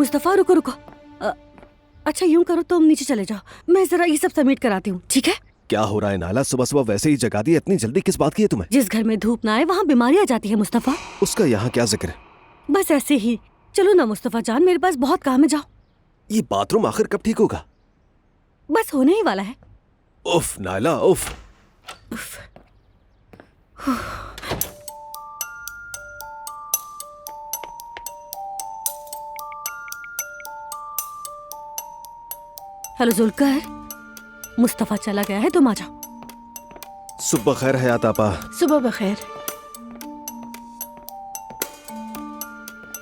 मुस्तफा रुको रुको। अच्छा यूं करो, तुम नीचे चले जाओ, मैं जरा ये सब सबमिट कराती हूँ, ठीक है? क्या हो रहा है नायला? सुबह सुबह वैसे ही जगा दी, इतनी जल्दी किस बात की है तुम्हें? जिस घर में धूप ना आए वहाँ बीमारी आ जाती है मुस्तफा। उसका यहाँ क्या जिक्र है? बस ऐसे ही। चलो ना मुस्तफा जान, मेरे पास बहुत काम है, जाओ। ये बाथरूम आखिर कब ठीक होगा? बस होने ही वाला है। उफ नायला उफ। हेलो जुल्कर, मुस्तफा चला गया है, तुम आ जाओ। सुबह खैर हयात आपा। सुबह बखैर।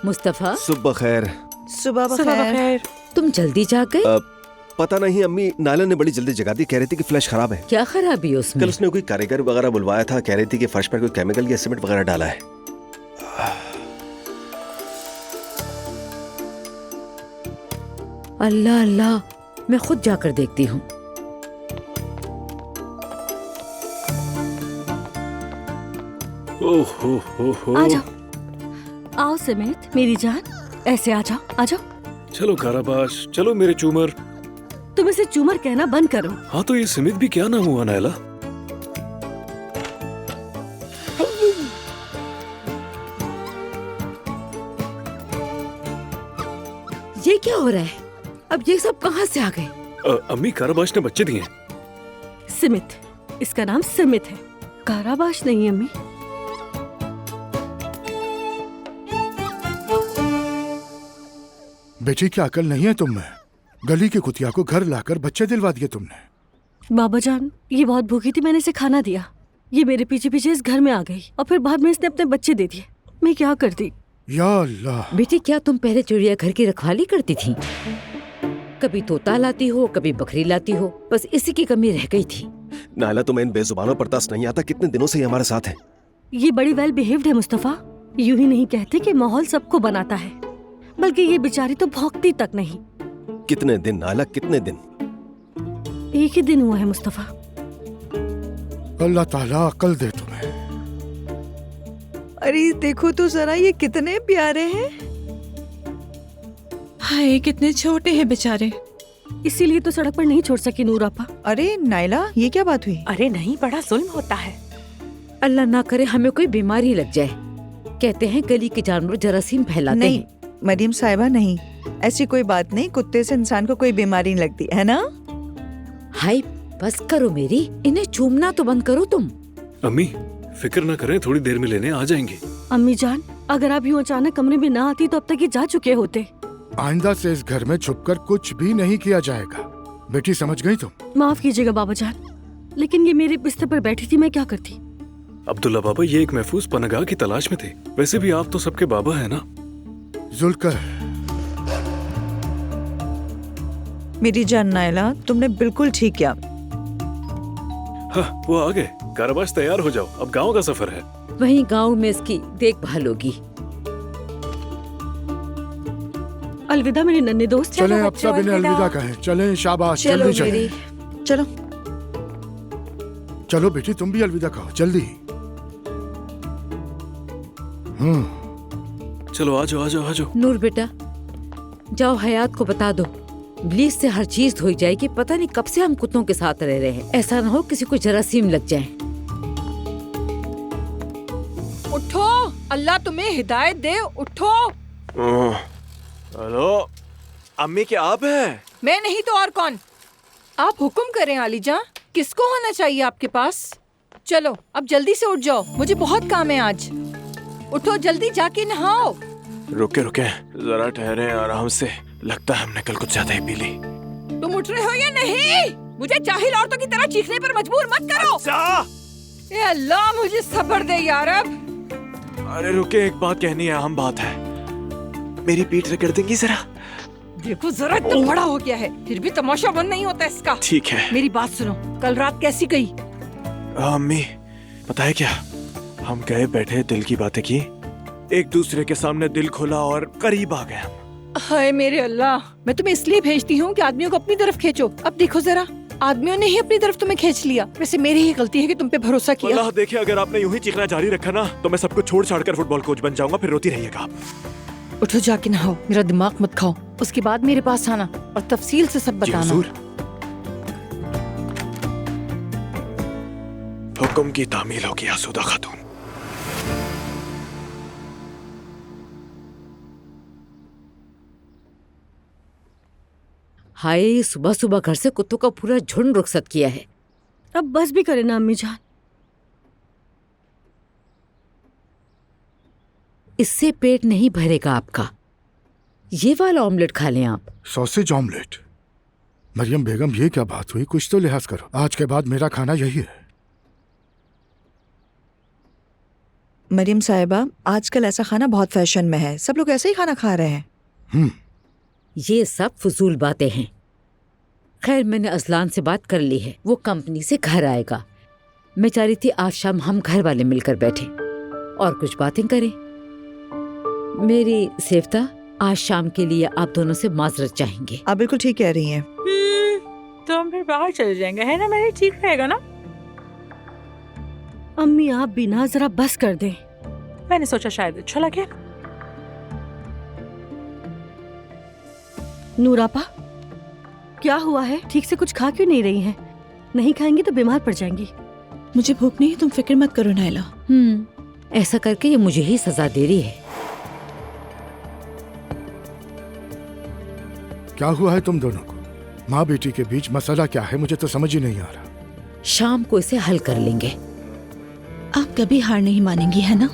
मुस्तफा सुबह खैर। सुबह बखैर। तुम जल्दी जाग गए? पता नहीं अम्मी, नायला ने बड़ी जल्दी जगा दी, कह रही थी कि फ्लैश खराब है। क्या खराबी है उसमें? कल उसने कोई कारीगर वगैरह बुलवाया था, कह रही थी कि फर्श पर कोई केमिकल या सीमेंट वगैरह डाला है। अल्लाह अल्लाह, मैं खुद जाकर देखती हूँ। आ जाओ, आओ समेत मेरी जान, ऐसे आ जाओ, आ जाओ। चलो काराबाश, चलो मेरे चूमर। तुम इसे चूमर कहना बंद करो। हाँ तो ये सिमित भी क्या नाम हुआ नायला? ये क्या हो रहा है? अब ये सब कहाँ से आ गए? अम्मी काराबाश ने बच्चे दिए। सिमित, इसका नाम सिमित है, काराबाश नहीं अम्मी। बेटी क्या अकल नहीं है तुम में? गली की कुतिया को घर लाकर बच्चे दिलवा दिए तुमने। बाबा जान, ये बहुत भूखी थी, मैंने इसे खाना दिया, ये मेरे पीछे पीछे इस घर में आ गई और फिर बाद में इसने अपने बच्चे दे दिए। मैं क्या करती? या अल्लाह। बेटी क्या तुम पहले चिड़ियाघर की रखवाली करती थी? कभी तोता लाती हो, कभी बकरी लाती हो, बस इसी की कमी रह गई थी। नायला तुम्हें इन बेजुबानों पर तरस नहीं आता? कितने दिनों से ये हमारे साथ है। ये बड़ी वेल बिहेव्ड है मुस्तफा। यूं ही नहीं कहते कि माहौल सबको बनाता है, बल्कि ये बेचारी तो भौंकती तक नहीं। कितने दिन नायला, कितने दिन? एक ही दिन हुआ है मुस्तफा। अल्लाह ताला अकल दे तुम्हें। अरे देखो तो जरा, ये कितने प्यारे हैं। हाय कितने छोटे हैं बेचारे। इसीलिए तो सड़क पर नहीं छोड़ सकी नूर आपा। अरे नायला, ये क्या बात हुई? अरे नहीं, बड़ा जुल्म होता है। अल्लाह ना करे हमें कोई बीमारी लग जाए। कहते हैं गली के जानवर जरासीम फैलाते नहीं हैं। मरियम साहिबा, नहीं, ऐसी कोई बात नहीं। कुत्ते से इंसान को कोई बीमारी नहीं लगती है ना? हाय बस करो मेरी, इन्हें चूमना तो बंद करो तुम। अम्मी फिक्र ना करें, थोड़ी देर में लेने आ जाएंगे। अम्मी जान, अगर आप यूं अचानक कमरे में ना आती तो अब तक ये जा चुके होते। आइंदा से इस घर में छुपकर कुछ भी नहीं किया जाएगा। बेटी समझ गई तुम? माफ कीजिएगा बाबा जान, लेकिन ये मेरे बिस्तर पर बैठी थी, मैं क्या करती? अब्दुल्ला बाबा ये एक महफूज पनागाह की तलाश में थे। वैसे भी आप तो सबके बाबा हैं ना। जुल्कर, मेरी जान नायला, तुमने बिल्कुल ठीक किया। हाँ वो आ गए। काराबाश तैयार हो जाओ, अब गांव का सफर है। वहीं गांव में इसकी देखभाल होगी। अलविदा मेरे नन्हे दोस्त। चलें अब सब इन्हें अलविदा कहें। चलें, शाबाश, चलो जल्दी चलें। मेरी, चलो। चलो बेटी तुम भी अलविदा कहो, जल्दी। चलो आ जाओ आ जाओ आ जाओ। नूर बेटा जाओ, हयात को बता दो ब्लीच से हर चीज धोई जाएगी। पता नहीं कब से हम कुत्तों के साथ रह रहे हैं, ऐसा ना हो किसी को जरासीम लग जाए। उठो, अल्लाह तुम्हें हिदायत दे, उठो। हेलो अम्मी, क्या आप हैं? मैं नहीं तो और कौन? आप हुक्म करें आलीजा, किसको होना चाहिए आपके पास? चलो अब जल्दी से उठ जाओ, मुझे बहुत काम है आज। उठो जल्दी, जाके नहाओ। रुके रुके, जरा ठहरे आराम से। लगता है हमने कल कुछ ज्यादा ही पी ली। तुम उठ रहे हो या नहीं? मुझे जाहिल औरतों की तरह चीखने पर मजबूर मत करो। ए अल्लाह, मुझे सब्र दे यार अब। अरे रुके, एक बात कहनी है, अहम बात है। मेरी पीठ रगड़ देंगी जरा? देखो जरा, इतना बड़ा हो गया है फिर भी तमाशा बंद नहीं होता इसका। ठीक है। मेरी बात सुनो, कल रात कैसी गई? अम्मी पता है क्या, हम गए बैठे दिल की बातें की, एक दूसरे के सामने दिल खोला और करीब आ गए हम। हाय मेरे अल्लाह, मैं तुम्हें इसलिए भेजती हूँ कि आदमियों को अपनी तरफ खींचो। अब देखो जरा, आदमियों ने ही अपनी तरफ तुम्हें खींच लिया। वैसे मेरी ही गलती है कि तुम पे भरोसा किया। अल्लाह देखे, अगर आपने यूं ही चीखना जारी रखा ना तो मैं सब कुछ छोड़ छाड़ कर फुटबॉल कोच बन जाऊंगा, फिर रोती रहिएगा आप। उठो जाके नहाओ, मेरा दिमाग मत खाओ। उसके बाद मेरे पास आना और तफसील से सब जी बताना। हुजूर। हुक्म की तामील होगी आसूदा खातून। हाय, सुबह सुबह घर से कुत्तों का पूरा झुंड रुखसत किया है। अब बस भी करे ना अम्मी जान। इससे पेट नहीं भरेगा आपका। ये वाला ऑमलेट खा लें आप। Sausage omelette. मरियम बेगम, ये क्या बात हुई? कुछ तो लिहाज करो। आज के बाद मेरा खाना यही है। मरियम साहिबा, आजकल ऐसा खाना बहुत फैशन में है, सब लोग ऐसे ही खाना खा रहे हैं। ये सब फजूल बातें हैं। खैर, मैंने अजलान से बात कर ली है, वो कंपनी से घर आएगा। मैं चाह रही थी आज शाम हम घर वाले मिलकर बैठे और कुछ बातें करें। मेरी सेवता, आज शाम के लिए आप दोनों से माजरत चाहेंगे। आप बिल्कुल ठीक कह रही हैं। तो हम फिर बाहर चले जाएंगे, है ना? मेरे ठीक रहेगा ना? अम्मी आप भी ना जरा बस कर दें। मैंने सोचा शायद अच्छा लगे। नूरापा, क्या हुआ है? ठीक से कुछ खा क्यों नहीं रही हैं? नहीं खाएंगी तो बीमार पड़ जाएंगी। मुझे भूख नहीं है, तुम फिक्र मत करो नायला। ऐसा करके ये मुझे ही सजा दे रही है। क्या हुआ है तुम दोनों को? माँ बेटी के बीच मसला क्या है? मुझे तो समझ ही नहीं आ रहा। शाम को इसे हल कर लेंगे। आप कभी हार नहीं मानेंगी, है ना?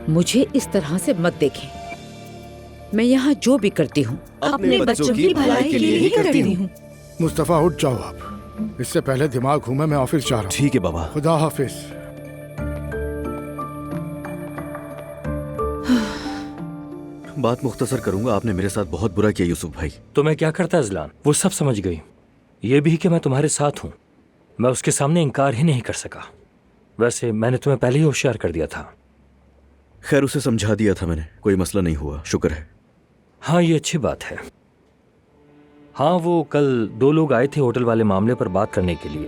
मुझे इस तरह से मत देखें। मैं यहाँ जो भी करती हूँ अपने बच्चों की भलाई के लिए ही करती हूँ। मुस्तफा, उठ जाओ आप। इससे पहले दिमाग घूमे, मैं ऑफिस जा रहा हूँ। ठीक है बाबा। खुदा हाफिज। बात मुख्तसर करूंगा। आपने मेरे साथ बहुत बुरा किया यूसुफ भाई। तो मैं क्या करता अजलान? वो सब समझ गई। ये भी कि मैं तुम्हारे साथ हूँ। मैं उसके सामने इनकार ही नहीं कर सका। वैसे मैंने तुम्हें पहले ही होशियार कर दिया था। खैर, उसे समझा दिया था मैंने, कोई मसला नहीं हुआ, शुक्र है। हाँ, ये अच्छी बात है। हाँ, वो कल 2 लोग आए थे होटल वाले मामले पर बात करने के लिए।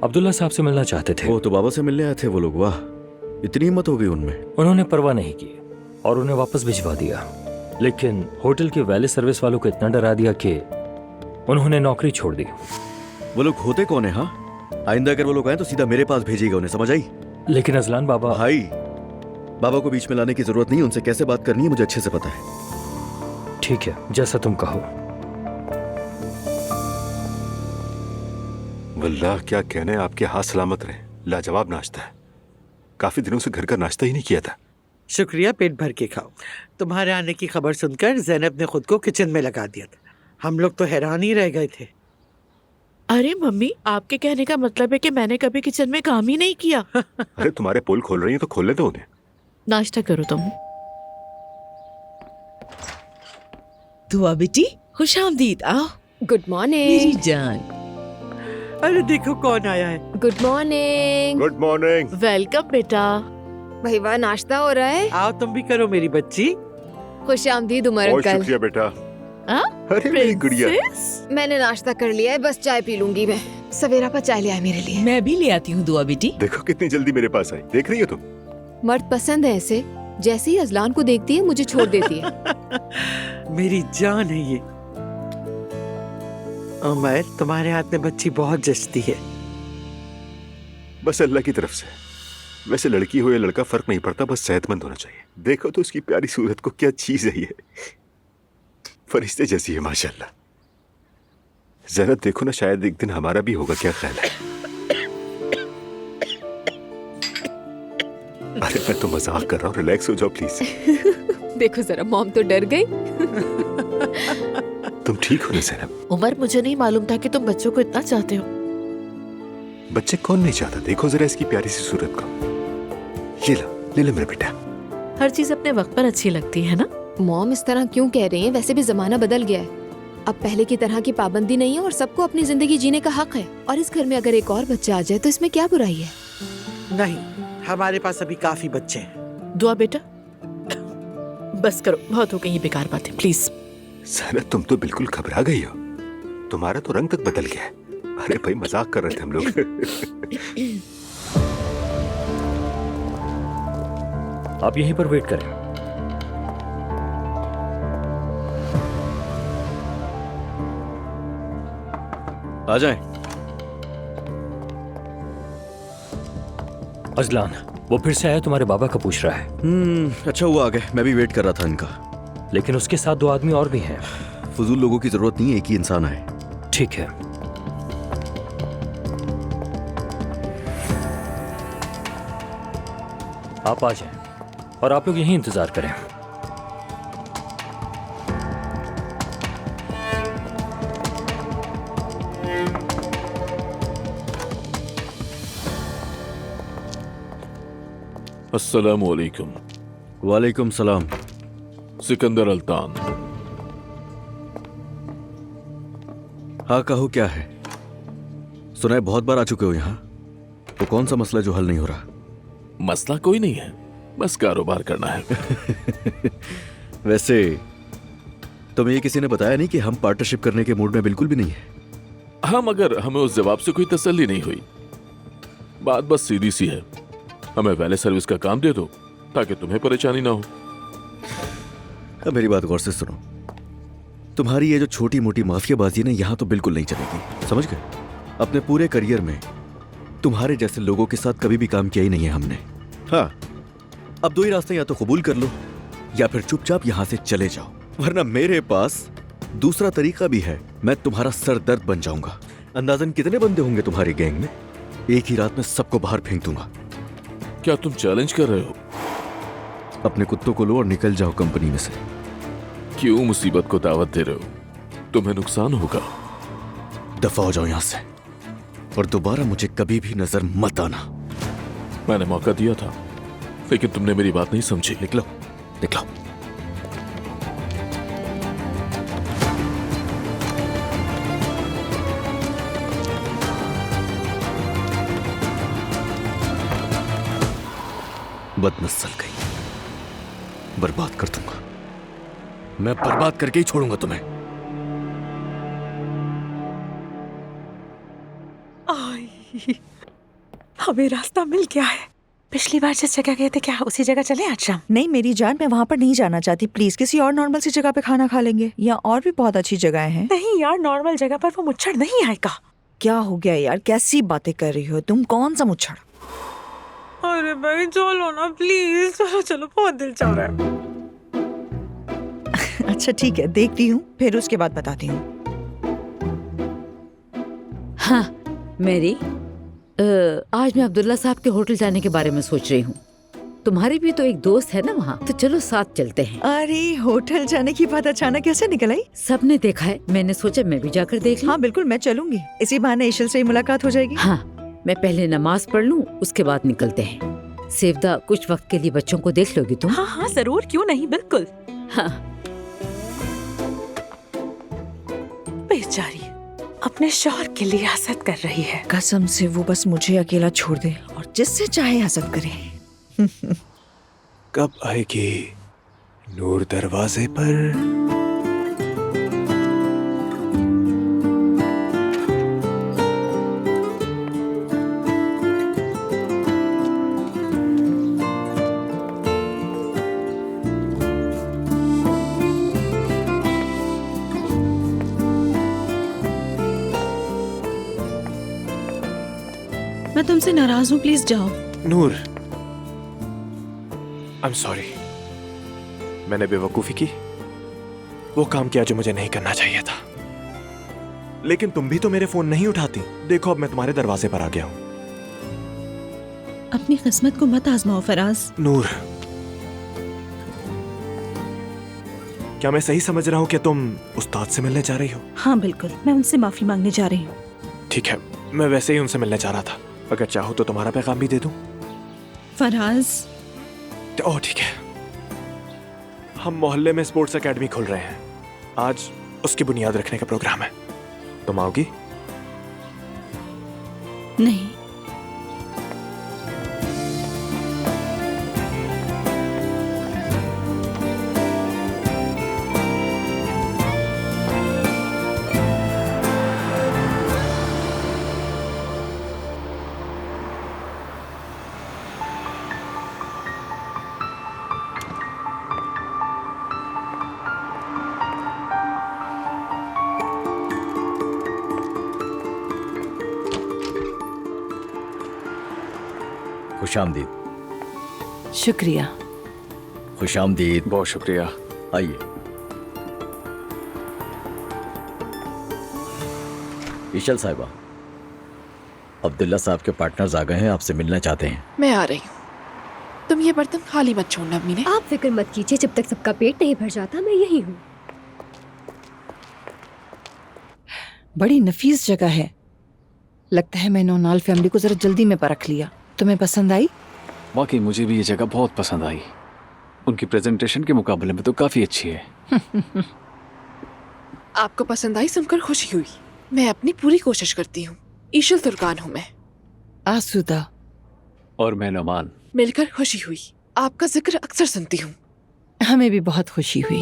अब्दुल्ला साहब से मिलना चाहते थे। वो तो बाबा से मिलने आए थे वो लोग। वाह, इतनी हिम्मत हो गई उनमें। उन्होंने परवाह नहीं की और उन्हें वापस भिजवा दिया। लेकिन होटल के वैले सर्विस वालों को इतना डरा दिया कि उन्होंने नौकरी छोड़ दी। वो लोग होते कौन है? हाँ, आइंदा अगर वो लोग आए तो सीधा मेरे पास भेजिएगा उन्हें, समझ आई? लेकिन अजलान बाबा। भाई, बाबा को बीच में लाने की जरूरत नहीं। उनसे कैसे बात करनी है मुझे अच्छे से पता है। ठीक है, जैसा तुम कहो। वल्लाह क्या कहने, आपके हाथ सलामत रहे। लाजवाब नाश्ता है। काफी दिनों से घर का नाश्ता ही नहीं किया था। शुक्रिया, पेट भर के खाओ। तुम्हारे आने की खबर सुनकर ज़ैनब ने खुद को किचन में लगा दिया था। हम लोग तो हैरान ही रह गए थे। अरे मम्मी, आपके कहने का मतलब है कि मैंने कभी किचन में काम ही नहीं किया। अरे तुम्हारे पोल खोल रही है तो खोलने दो उन्हें। नाश्ता करो तुम। दुआ बेटी, खुश आमदीद। आओ। गुड मॉर्निंग मेरी जान। अरे देखो कौन आया है। Good morning. Good morning. Welcome बेटा। भाई वाह, नाश्ता हो रहा है। आओ तुम भी करो मेरी बच्ची। खुश आमदीद उमर बहुत अंकल। शुक्रिया बेटा। हाँ? अरे मेरी गुड़िया। मैंने नाश्ता कर लिया है, बस चाय पी लूंगी मैं। सवेरा पर चाय ले आए मेरे लिए। मैं भी ले आती हूँ दुआ बेटी। देखो कितनी जल्दी मेरे पास आई। देख रही हो तुम? मर्द पसंद है ऐसे, जैसे ही अजलान को देखती है मुझे छोड़ देती है। मेरी जान है ये। उमर, तुम्हारे हाथ में बच्ची बहुत जचती है। बस अल्लाह की तरफ से। वैसे लड़की हो या लड़का फर्क नहीं पड़ता, बस सेहतमंद होना चाहिए। देखो तो उसकी प्यारी सूरत को, क्या चीज है ये। फरिश्ते जैसी है माशाल्लाह। ज़ैनब देखो ना, शायद एक दिन हमारा भी होगा, क्या ख्याल है? अरे मैं तो मजाक कर रहा हूँ, रिलैक्स हो जाओ प्लीज। देखो जरा, मॉम तो डर गई। तुम ठीक हो ना ज़ैनब? उमर, मुझे नहीं मालूम था कि तुम बच्चों को इतना चाहते हो। बच्चे कौन नहीं चाहता? देखो जरा इसकी प्यारी सी सूरत को। ये लो, ले लो मेरा बेटा। हर चीज अपने वक्त पर अच्छी लगती है ना। मॉम इस तरह क्यों कह रही हैं? वैसे भी जमाना बदल गया है। अब पहले की तरह की पाबंदी नहीं है और सबको अपनी जिंदगी जीने का हक है। और इस घर में अगर एक और बच्चा आ जाए तो इसमें क्या बुराई है? नहीं, हमारे पास अभी काफी बच्चे हैं। दुआ बेटा, बस करो, बहुत हो गई ये बेकार बातें, प्लीज। ज़ैनब, तुम तो बिल्कुल घबरा गई हो। तुम्हारा तो रंग तक बदल गया है। अरे भाई, मजाक कर रहे थे हम लोग। आप यहीं पर वेट करें। आ जाएं। अजलान, वो फिर से आया, तुम्हारे बाबा का पूछ रहा है। अच्छा हुआ आ गए, मैं भी वेट कर रहा था इनका। लेकिन उसके साथ 2 आदमी और भी हैं। फजूल लोगों की जरूरत नहीं है, एक ही इंसान आए। ठीक है। आप आ जाएं और आप लोग यहीं इंतजार करें। अस्सलामु अलैकुम। वालेकुम सलाम। सिकंदर अल्तान। हाँ कहो, क्या है? सुना है बहुत बार आ चुके हो यहाँ। तो कौन सा मसला जो हल नहीं हो रहा? मसला कोई नहीं है, बस कारोबार करना है। वैसे तुम्हें ये किसी ने बताया नहीं कि हम पार्टनरशिप करने के मूड में बिल्कुल भी नहीं है? हाँ, मगर हमें उस जवाब से कोई तसल्ली नहीं हुई। बात बस सीधी सी है, हमें वैले सर्विस का काम दे दो ताकि तुम्हें परेशानी ना हो। अब मेरी बात गौर से सुनो। तुम्हारी ये जो छोटी मोटी माफियाबाजी ना यहाँ तो बिल्कुल नहीं चलेगी, समझ गए? अपने पूरे करियर में तुम्हारे जैसे लोगों के साथ कभी भी काम किया ही नहीं है हमने। हाँ, अब 2 ही रास्ते, या तो कबूल कर लो या फिर चुपचाप यहाँ से चले जाओ, वरना मेरे पास दूसरा तरीका भी है। मैं तुम्हारा सरदर्द बन जाऊंगा। अंदाजन कितने बंदे होंगे तुम्हारी गैंग में? एक ही रात में सबको बाहर फेंक दूंगा। क्या तुम चैलेंज कर रहे हो? अपने कुत्तों को लो और निकल जाओ कंपनी में से। क्यों मुसीबत को दावत दे रहे हो? तुम्हें नुकसान होगा। दफा हो जाओ यहाँ से और दोबारा मुझे कभी भी नजर मत आना। मैंने मौका दिया था, लेकिन तुमने मेरी बात नहीं समझी। निकलो, निकलो। बदनस्ल गई, बर्बाद कर दूंगा। मैं बर्बाद करके ही छोड़ूंगा तुम्हें। हमें रास्ता मिल गया है। पिछली बार जिस जगह गए थे, क्या उसी जगह चले आज शाम? नहीं मेरी जान, मैं वहाँ पर नहीं जाना चाहती। प्लीज किसी और नॉर्मल सी जगह पे खाना खा लेंगे। यहाँ और भी बहुत अच्छी जगह हैं। नहीं यार, नॉर्मल जगह पर वो मुच्छड़ नहीं आएगा। क्या हो गया यार, कैसी बातें कर रही हो तुम? कौन सा मुच्छड़? अरे भाई चलो ना प्लीज, चलो चलो, बहुत दिल चाह रहा है। अच्छा ठीक है, देखती हूँ, फिर उसके बाद बताती हूँ। हाँ मेरी, आज मैं अब्दुल्ला साहब के होटल जाने के बारे में सोच रही हूँ। तुम्हारी भी तो एक दोस्त है ना वहाँ, तो चलो साथ चलते हैं। अरे होटल जाने की बात अचानक कैसे निकल आई? सबने देखा है, मैंने सोचा मैं भी जाकर देख लूं। हाँ बिल्कुल, मैं चलूंगी। इसी बहाने ईशल से ही मुलाकात हो जाएगी। हाँ, मैं पहले नमाज पढ़ लूं, उसके बाद निकलते हैं। सेवदा, कुछ वक्त के लिए बच्चों को देख लोगी तुम? हाँ हाँ जरूर, क्यों नहीं, बिल्कुल। हाँ। बेचारी अपने शौहर के लिए हसद कर रही है। कसम से वो बस मुझे अकेला छोड़ दे और जिससे चाहे हसद करे। कब आएगी नूर दरवाजे पर? मैं तुमसे नाराज हूँ, प्लीज जाओ। नूर, आई एम सॉरी, मैंने बेवकूफी की। वो काम किया जो मुझे नहीं करना चाहिए था। लेकिन तुम भी तो मेरे फोन नहीं उठाती। देखो अब मैं तुम्हारे दरवाजे पर आ गया हूँ। अपनी किस्मत को मत आजमाओ फराज। नूर, क्या मैं सही समझ रहा हूँ कि तुम उस्ताद से मिलने जा रही हो? हाँ बिल्कुल, मैं उनसे माफी मांगने जा रही हूँ। ठीक है, मैं वैसे ही उनसे मिलने जा रहा था। अगर चाहो तो तुम्हारा पैगाम भी दे दूं। फराज, ओह ठीक है। हम मोहल्ले में स्पोर्ट्स एकेडमी खोल रहे हैं। आज उसकी बुनियाद रखने का प्रोग्राम है। तुम आओगी? नहीं। खुशामदीद। शुक्रिया। खुशामदीद। बहुत शुक्रिया। आइए। ईशल साहिबा, अब्दुल्ला साहब के पार्टनर्स आ गए हैं, आपसे मिलना चाहते हैं। मैं आ रही हूँ। तुम ये बर्तन खाली मत छोड़ना अम्मी ने। आप फिक्र मत कीजिए, जब तक सबका पेट नहीं भर जाता मैं यही हूँ। बड़ी नफीस जगह है। लगता है मैंने नौनाल फैमिली को जरा जल्दी में परख लिया। तुम्हें पसंद आई? वाकई मुझे भी ये जगह बहुत पसंद आई। उनकी प्रेजेंटेशन के मुकाबले में तो काफी अच्छी है। आपको पसंद आई सुनकर खुशी हुई। मैं अपनी पूरी कोशिश करती हूँ। ईशल तुर्कान हूँ मैं। आसूदा। और मैं नोमान। मिलकर खुशी हुई। आपका जिक्र अक्सर सुनती हूँ। हमें भी बहुत खुशी हुई।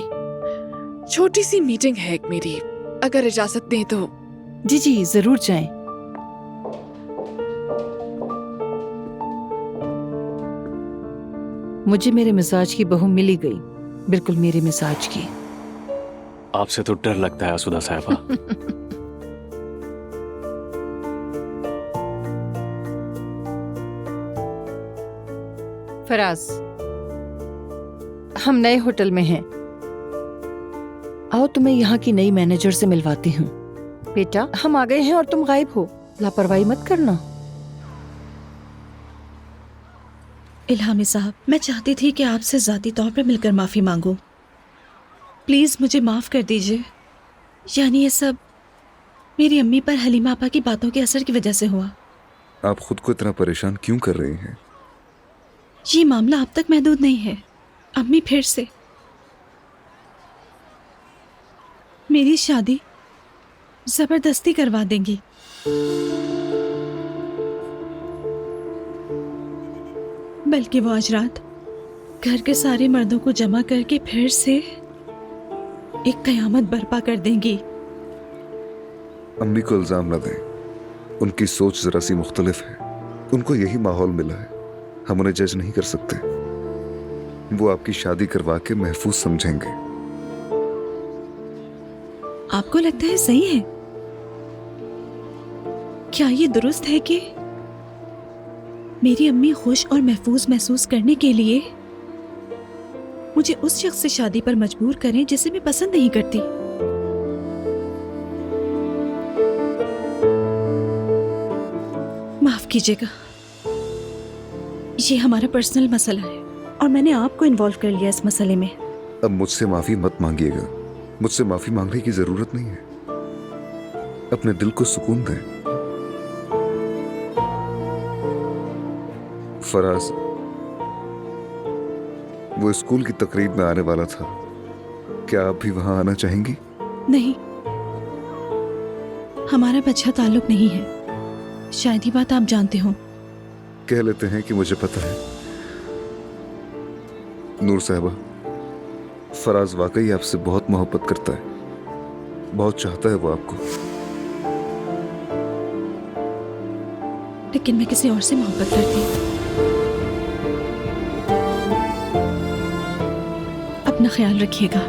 छोटी सी मीटिंग है एक मेरी, अगर इजाजत दें तो। जी जी जरूर जाएं। मुझे मेरे मिजाज की बहू मिली गई, बिल्कुल मेरे मिजाज की। आपसे तो डर लगता है आसूदा साहिबा। फराज, हम नए होटल में हैं। आओ तुम्हें यहाँ की नई मैनेजर से मिलवाती हूँ। बेटा, हम आ गए हैं और तुम गायब हो। लापरवाही मत करना। इल्हामी साहब, मैं चाहती थी कि आपसे ज़ाती तौर पर मिलकर माफ़ी मांगूं। प्लीज़ मुझे माफ़ कर दीजिए। यानी ये सब मेरी अम्मी पर हलीमा आपा की बातों के असर की वजह से हुआ। आप खुद को इतना परेशान क्यों कर रही हैं? ये मामला अब तक महदूद नहीं है। अम्मी फिर से मेरी शादी ज़बरदस्ती करवा देंगी। बल्कि वो आज रात घर के सारे मर्दों को जमा करके फिर से एक कयामत बर्पा कर देंगी। अम्मी को इल्जाम न दें। उनकी सोच जरा सी मुख्तलिफ है। उनको यही माहौल मिला है, हम उन्हें जज नहीं कर सकते। वो आपकी शादी करवा के महफूज समझेंगे। आपको लगता है सही है? क्या ये दुरुस्त है कि मेरी अम्मी खुश और महफूज महसूस करने के लिए मुझे उस शख्स से शादी पर मजबूर करें जिसे मैं पसंद नहीं करती? माफ कीजिएगा, ये हमारा पर्सनल मसला है और मैंने आपको इन्वॉल्व कर लिया इस मसले में। अब मुझसे माफी मत मांगिएगा। मुझसे माफी मांगने की जरूरत नहीं है। अपने दिल को सुकून दें। फराज, वो स्कूल की तकरीब में आने वाला था। क्या आप भी वहां आना चाहेंगी? नहीं, हमारा अच्छा ताल्लुक नहीं है। शायद ही बात आप जानते हो। कह लेते हैं कि मुझे पता है। नूर साहिबा, फराज वाकई आपसे बहुत मोहब्बत करता है। बहुत चाहता है वो आपको। लेकिन मैं किसी और से मोहब्बत करती हूँ। अपना ख्याल रखिएगा।